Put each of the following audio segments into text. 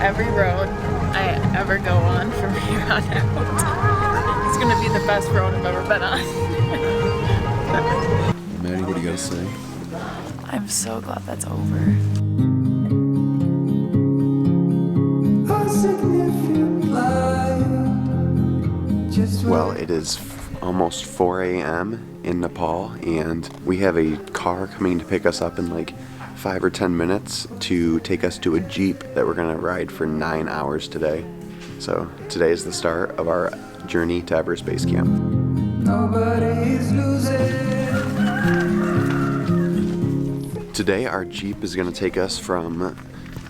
every road I ever go on from here on out. It's gonna be the best road I've ever been on. Maddie, what do you gotta say? I'm so glad that's over. Well, it is almost 4 a.m. in Nepal, and we have a car coming to pick us up in like 5 or 10 minutes to take us to a Jeep that we're gonna ride for 9 hours today. So today is the start of our journey to Everest Base Camp. Today our Jeep is gonna take us from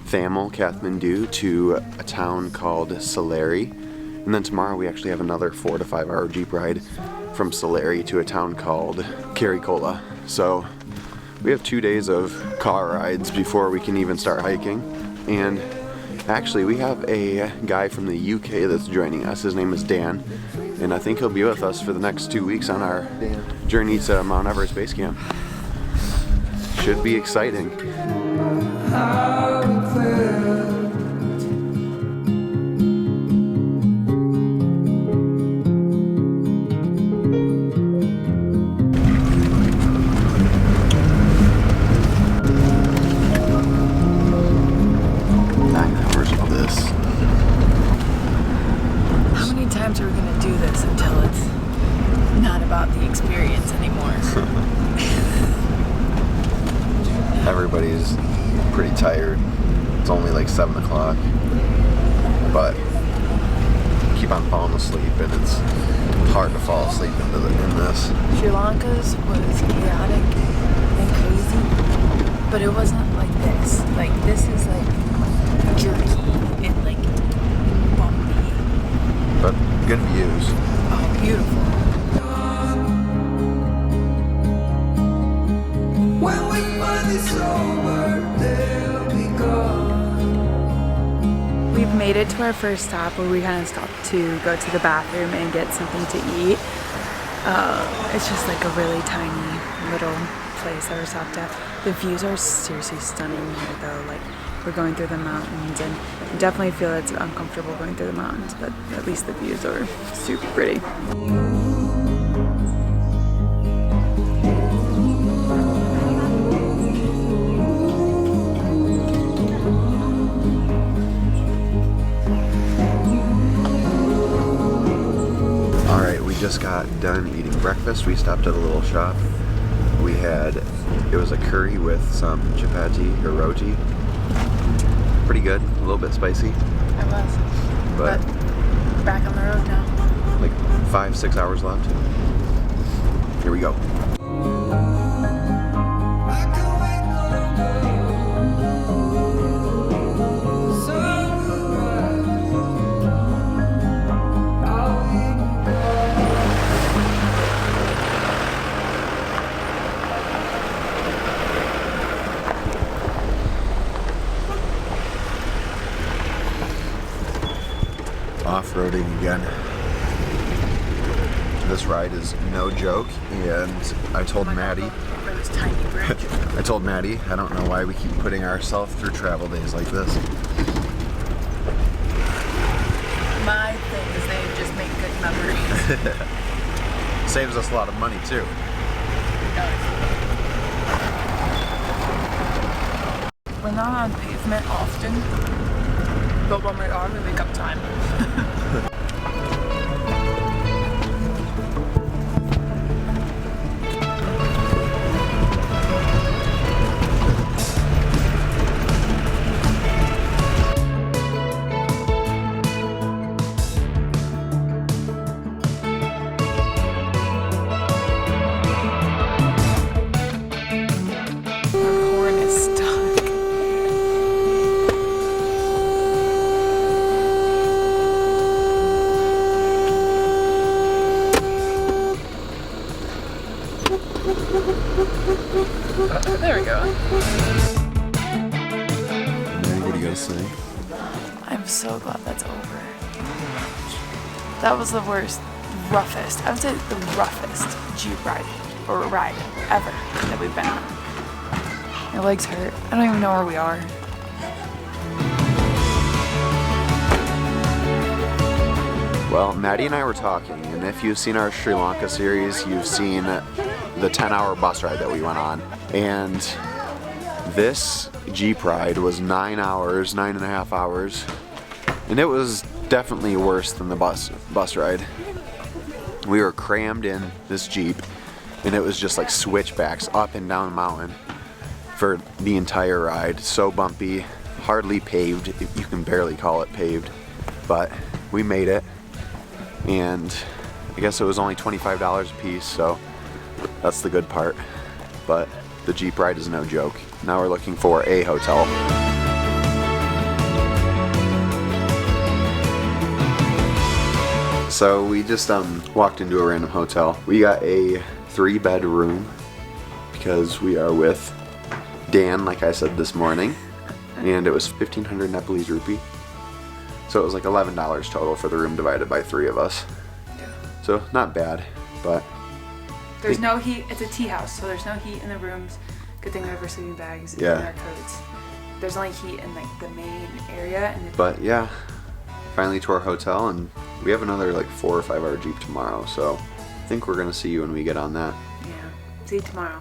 Thamel, Kathmandu to a town called Salleri. And then tomorrow we actually have another 4 to 5 hour Jeep ride from Salleri to a town called Karikola. So we have 2 days of car rides before we can even start hiking. And actually we have a guy from the UK that's joining us. His name is Dan. And I think he'll be with us for the next 2 weeks on our journey to Mount Everest Base Camp. Should be exciting. 9 hours of this. How many times are we gonna do this until it's not about the experience anymore? Everybody's pretty tired. It's only like 7 o'clock, but keep on falling asleep, and it's hard to fall asleep in this. Sri Lanka's was chaotic and crazy, but it wasn't like this. Like this is like jerky and like bumpy. But good views. Oh, beautiful. When we find this over, they'll be gone. We've made it to our first stop where we kind of stopped to go to the bathroom and get something to eat. It's just like a really tiny little place that we're stopped at. The views are seriously stunning here though. Like we're going through the mountains, and you definitely feel it's uncomfortable going through the mountains, but at least the views are super pretty. Just got done eating breakfast. We stopped at a little shop. It was a curry with some chapati or roti. Pretty good, a little bit spicy. It was. But back on the road now. Like 5-6 hours left. Here we go. Off-roading again. This ride is no joke, and I told Maddie, I told Maddie, I don't know why we keep putting ourselves through travel days like this. My thing is they just make good memories. Saves us a lot of money too. We're not on pavement often, but when we are, we make up time. There we go. Mary, what do you gotta say? I'm so glad that's over. That was the worst, roughest, I would say the roughest Jeep ride ever that we've been on. My legs hurt. I don't even know where we are. Well, Maddie and I were talking, and if you've seen our Sri Lanka series, you've seen the 10-hour bus ride that we went on. And this Jeep ride was 9 hours, 9.5 hours, and it was definitely worse than the bus ride. We were crammed in this Jeep, and it was just like switchbacks up and down the mountain for the entire ride. So bumpy, hardly paved. You can barely call it paved, but we made it. And I guess it was only $25 a piece, so that's the good part. But the Jeep ride is no joke. Now we're looking for a hotel. So we just walked into a random hotel. We got a 3-bed room because we are with Dan, like I said this morning, and it was 1,500 Nepalese rupee. So it was like $11 total for the room divided by 3 of us. Yeah. So not bad, but There's no heat. It's a tea house, so there's no heat in the rooms. Good thing we have our sleeping bags and Yeah. our coats. There's only heat in like the main area, and But yeah, finally to our hotel, and we have another like 4 or 5 hour Jeep tomorrow, so I think we're gonna see you when we get on that. yeah. See you tomorrow.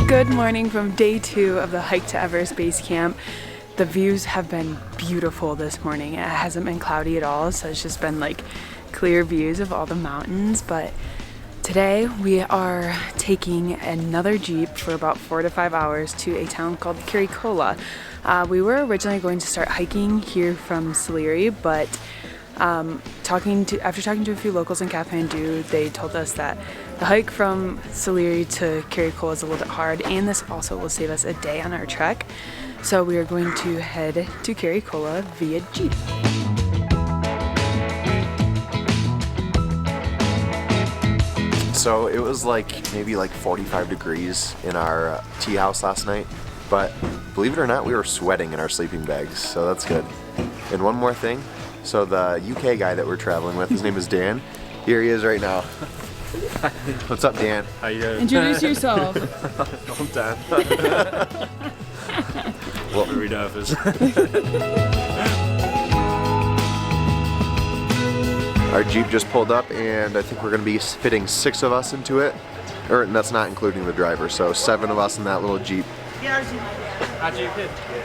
Good morning from day 2 of the hike to Everest Base Camp. The views have been beautiful this morning. It hasn't been cloudy at all, so it's just been like clear views of all the mountains. But today we are taking another Jeep for about 4 to 5 hours to a town called Kirikola. We were originally going to start hiking here from Saliri, but after talking to a few locals in Kathmandu, they told us that the hike from Saliri to Kirikola is a little bit hard, and this also will save us a day on our trek. So we are going to head to Kirikola via Jeep. So it was like maybe like 45 degrees in our tea house last night, but believe it or not, we were sweating in our sleeping bags, so that's good. And one more thing, so the UK guy that we're traveling with, his name is Dan. Here he is right now. What's up, Dan? How you doing? Introduce yourself. I'm Dan. Well, Very nervous. our Jeep just pulled up, and I think we're going to be fitting 6 of us into it. Or that's not including the driver, so 7 of us in that little Jeep.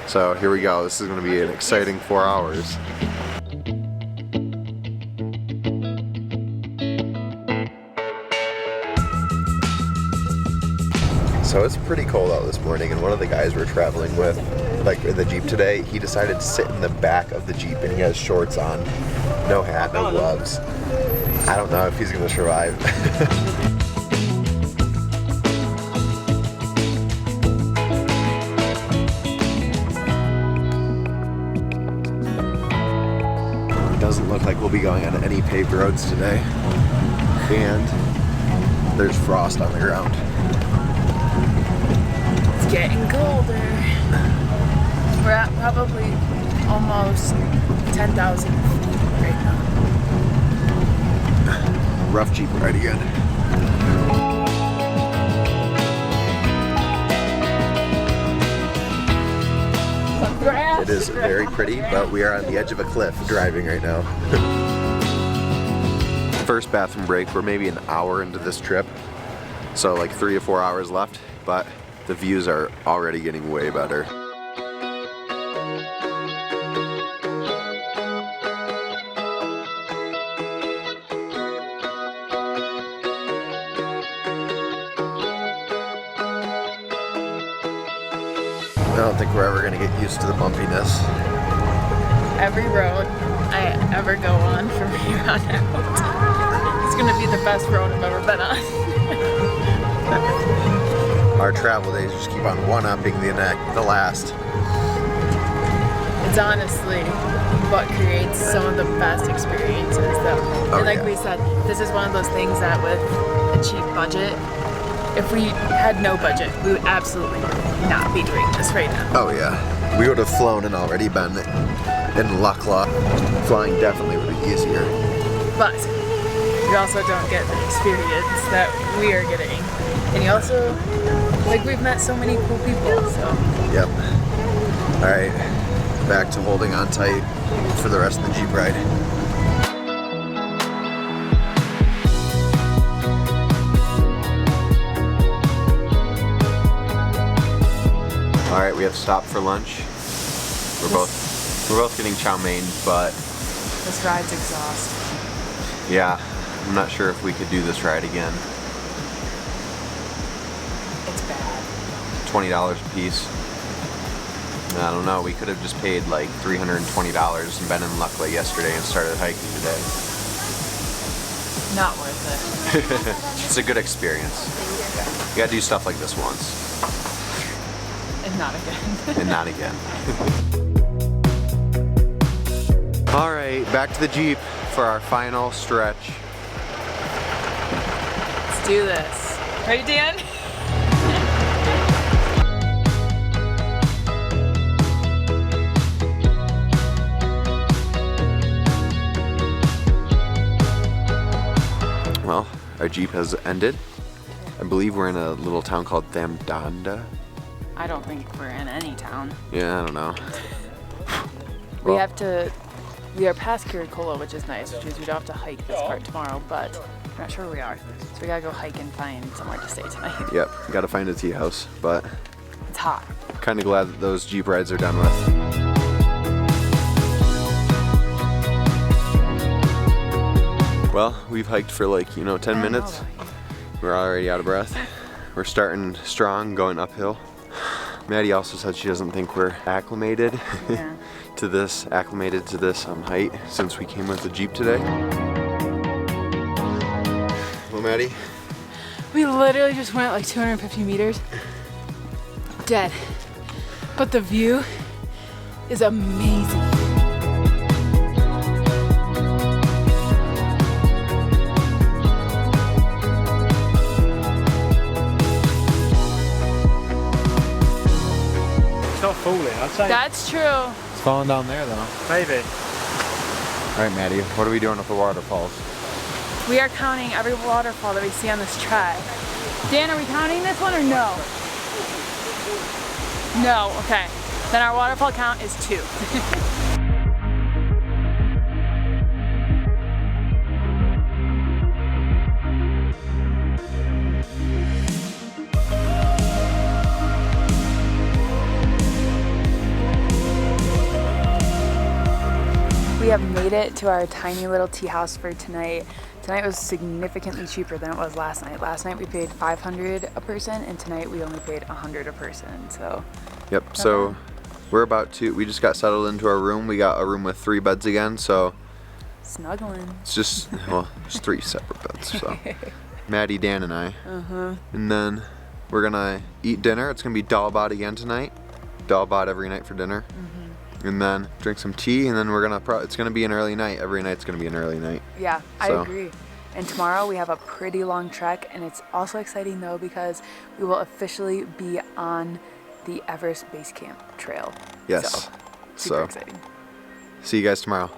So here we go. This is going to be an exciting 4 hours. So it's pretty cold out this morning, and one of the guys we're traveling with, like in the Jeep today, he decided to sit in the back of the Jeep, and he has shorts on, no hat, no gloves. I don't know if he's going to survive. It doesn't look like we'll be going on any paved roads today, and there's frost on the ground. Getting colder. We're at probably almost 10,000 feet right now. Rough Jeep ride again. It is very pretty, but we are on the edge of a cliff driving right now. First bathroom break. We're maybe an hour into this trip, so like 3 or 4 hours left, but the views are already getting way better. I don't think we're ever gonna get used to the bumpiness. Every road I ever go on from here on out, it's gonna be the best road I've ever been on. Our travel days just keep on one-upping the last. It's honestly what creates some of the best experiences though. And like yeah. we said, this is one of those things that with a cheap budget, if we had no budget, we would absolutely not be doing this right now. Oh yeah. We would have flown and already been in Lukla. Flying definitely would be easier. But you also don't get the experience that we are getting. And you also, like, we've met so many cool people, so. Yep. All right, back to holding on tight for the rest of the Jeep ride. All right, we have stopped for lunch. We're both getting chow mein, but This ride's exhausting. yeah, I'm not sure if we could do this ride again. It's bad. $20 a piece. I don't know, we could have just paid like $320 and been in Lukla yesterday and started hiking today. Not worth it. It's a good experience. You gotta do stuff like this once, And not again. and not again. All right, back to the Jeep for our final stretch. Let's do this. Ready, Dan? Well, our Jeep has ended. I believe we're in a little town called Thamdanda. I don't think we're in any town. Yeah, I don't know. Well, We are past Kirikola, which is nice, which means we don't have to hike this part tomorrow, but we're not sure where we are. So we gotta go hike and find somewhere to stay tonight. Yep, gotta find a tea house, but It's hot. kind of glad that those Jeep rides are done with. Well, we've hiked for like, 10 minutes. We're already out of breath. We're starting strong, going uphill. Maddie also said she doesn't think we're acclimated Yeah. to this height since we came with the Jeep today. Well, Maddie, We literally just went like 250 meters. Dead. But the view is amazing. It's not falling, I'd say. That's true. It's falling down there though. Maybe. all right, Maddie, what are we doing with the waterfalls? We are counting every waterfall that we see on this trek. Dan, are we counting this one or no? No, okay. Then our waterfall count is 2. We have made it to our tiny little tea house for tonight. Tonight was significantly cheaper than it was last night. Last night we paid $500 a person, and tonight we only paid $100 a person. So Yep, so we just got settled into our room. We got a room with 3 beds again, so snuggling. it's just, there's 3 separate beds, so. Maddie, Dan, and I. And then we're gonna eat dinner. It's gonna be dal bhat again tonight. Dal bhat every night for dinner. And then drink some tea, and then it's gonna be an early night. Every night's gonna be an early night. Yeah, I So- agree. And tomorrow we have a pretty long trek, and it's also exciting though because we will officially be on the Everest Base Camp trail. Yes. So, super So, exciting. see you guys tomorrow.